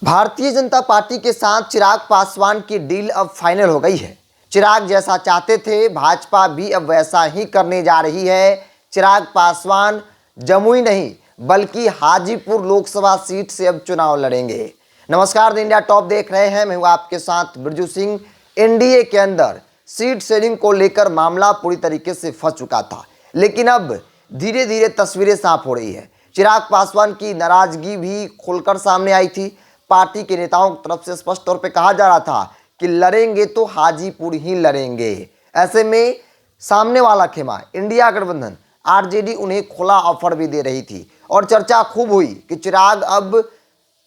Bharatiya Janata party के साथ चिराग पासवान की डील अब फाइनल हो गई है। चिराग जैसा चाहते थे भाजपा भी अब वैसा ही करने जा रही है। चिराग पासवान जमुई नहीं बल्कि हाजीपुर लोकसभा सीट से अब चुनाव लड़ेंगे। नमस्कार, द इंडिया टॉप देख रहे हैं, मैं हूं आपके साथ बिरजू सिंह। एनडीए के अंदर सीट शेयरिंग को लेकर मामला पूरी तरीके से फंस चुका था, लेकिन अब धीरे धीरे तस्वीरें साफ हो रही है। चिराग पासवान की नाराजगी भी खुलकर सामने आई थी। पार्टी के नेताओं की तरफ से स्पष्ट तौर पे कहा जा रहा था कि लड़ेंगे तो हाजीपुर ही लड़ेंगे। ऐसे में सामने वाला खेमा इंडिया गठबंधन आरजेडी उन्हें खुला ऑफर भी दे रही थी और चर्चा खूब हुई कि चिराग अब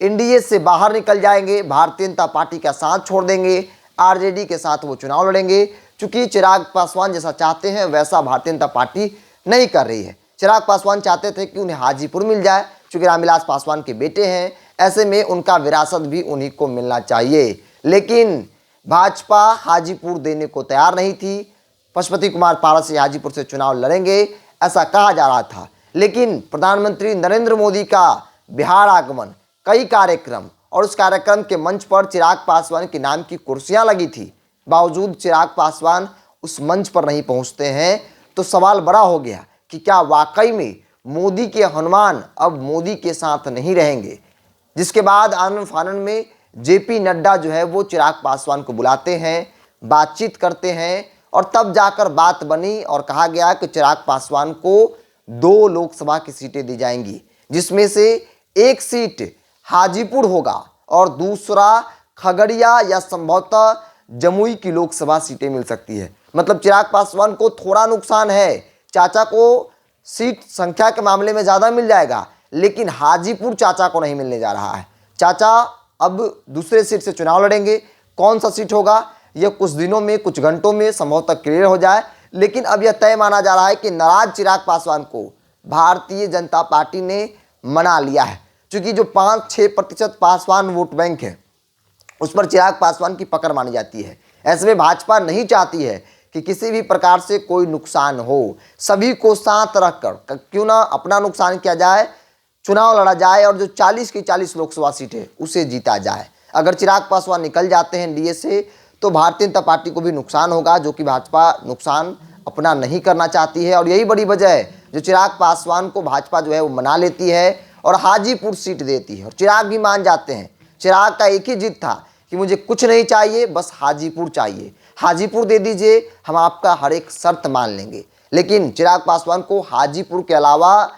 एनडीए से बाहर निकल जाएंगे, भारतीय जनता पार्टी का साथ छोड़ देंगे, आरजेडी के साथ वो चुनाव लड़ेंगे। चूंकि चिराग पासवान जैसा चाहते हैं वैसा भारतीय जनता पार्टी नहीं कर रही है। चिराग पासवान चाहते थे कि उन्हें हाजीपुर मिल जाए, चूंकि रामविलास पासवान के बेटे हैं, ऐसे में उनका विरासत भी उन्हीं को मिलना चाहिए। लेकिन भाजपा हाजीपुर देने को तैयार नहीं थी। पशुपति कुमार पारस हाजीपुर से चुनाव लड़ेंगे ऐसा कहा जा रहा था, लेकिन प्रधानमंत्री नरेंद्र मोदी का बिहार आगमन, कई कार्यक्रम और उस कार्यक्रम के मंच पर चिराग पासवान के नाम की कुर्सियां लगी थी, बावजूद चिराग पासवान उस मंच पर नहीं पहुंचते हैं। तो सवाल बड़ा हो गया कि क्या वाकई में मोदी के हनुमान अब मोदी के साथ नहीं रहेंगे। जिसके बाद आनन फानन में जेपी नड्डा जो है वो चिराग पासवान को बुलाते हैं, बातचीत करते हैं और तब जाकर बात बनी और कहा गया कि चिराग पासवान को 2 लोकसभा की सीटें दी जाएंगी, जिसमें से एक सीट हाजीपुर होगा और दूसरा खगड़िया या संभवतः जमुई की लोकसभा सीटें मिल सकती है। मतलब चिराग पासवान को थोड़ा नुकसान है, चाचा को सीट संख्या के मामले में ज़्यादा मिल जाएगा, लेकिन हाजीपुर चाचा को नहीं मिलने जा रहा है। चाचा अब दूसरे सीट से चुनाव लड़ेंगे। कौन सा सीट होगा यह कुछ दिनों में, कुछ घंटों में संभवतः क्लियर हो जाए, लेकिन अब यह तय माना जा रहा है कि नाराज चिराग पासवान को भारतीय जनता पार्टी ने मना लिया है। क्योंकि जो 5-6% पासवान वोट बैंक है उस पर चिराग पासवान की पकड़ मानी जाती है। ऐसे में भाजपा नहीं चाहती है कि किसी भी प्रकार से कोई नुकसान हो, सभी को साथ रखकर क्यों ना अपना नुकसान किया जाए, चुनाव लड़ा जाए और जो 40 की 40 लोकसभा सीटें उसे जीता जाए। अगर चिराग पासवान निकल जाते हैं एनडीए से तो भारतीय जनता पार्टी को भी नुकसान होगा, जो कि भाजपा नुकसान अपना नहीं करना चाहती है। और यही बड़ी वजह है जो चिराग पासवान को भाजपा जो है वो मना लेती है और हाजीपुर सीट देती है। और चिराग भी मान जाते हैं। चिराग का एक ही जिद था कि मुझे कुछ नहीं चाहिए, बस हाजीपुर चाहिए, हाजीपुर दे दीजिए, हम आपका हर एक शर्त मान लेंगे। लेकिन चिराग पासवान को हाजीपुर के अलावा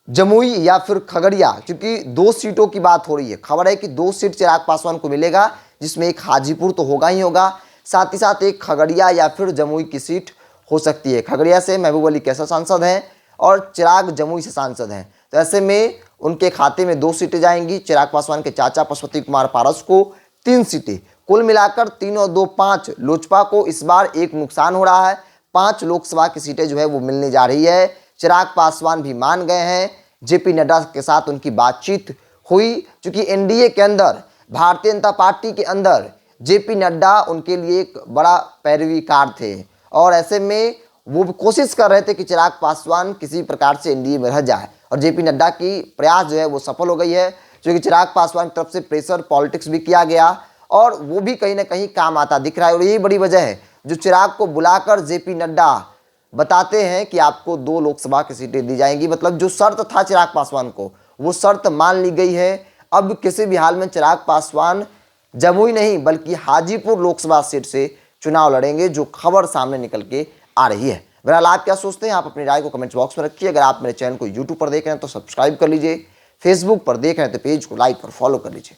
जमुई या फिर खगड़िया, क्योंकि 2 सीटों की बात हो रही है, खबर है कि 2 सीट चिराग पासवान को मिलेगा, जिसमें एक हाजीपुर तो होगा ही होगा, साथ ही साथ एक खगड़िया या फिर जमुई की सीट हो सकती है। खगड़िया से महबूब अली कैसर सांसद हैं और चिराग जमुई से सांसद हैं, तो ऐसे में उनके खाते में 2 सीटें जाएंगी। चिराग पासवान के चाचा पशुपति कुमार पारस को 3 सीटें, कुल मिलाकर 3 और 2 5। लोजपा को इस बार एक नुकसान हो रहा है, 5 लोकसभा की सीटें जो है वो मिलने जा रही है। चिराग पासवान भी मान गए हैं, जेपी नड्डा के साथ उनकी बातचीत हुई। क्योंकि एनडीए के अंदर, भारतीय जनता पार्टी के अंदर जेपी नड्डा उनके लिए एक बड़ा पैरवीकार थे और ऐसे में वो कोशिश कर रहे थे कि चिराग पासवान किसी प्रकार से एनडीए में रह जाए और जेपी नड्डा की प्रयास जो है वो सफल हो गई है। क्योंकि चिराग पासवान की तरफ से प्रेशर पॉलिटिक्स भी किया गया और वो भी कहीं ना कहीं काम आता दिख रहा है। और यही बड़ी वजह है जो चिराग को बुलाकर जेपी नड्डा बताते हैं कि आपको 2 लोकसभा की सीटें दी जाएंगी। मतलब जो शर्त था चिराग पासवान को, वो शर्त मान ली गई है। अब किसी भी हाल में चिराग पासवान जमुई नहीं बल्कि हाजीपुर लोकसभा सीट से चुनाव लड़ेंगे, जो खबर सामने निकल के आ रही है। बहरहाल आप क्या सोचते हैं, आप अपनी राय को कमेंट्स बॉक्स में रखिए। अगर आप मेरे चैनल को यूट्यूब पर देख रहे हैं तो सब्सक्राइब कर लीजिए, फेसबुक पर देख रहे हैं तो पेज को लाइक और फॉलो कर लीजिए।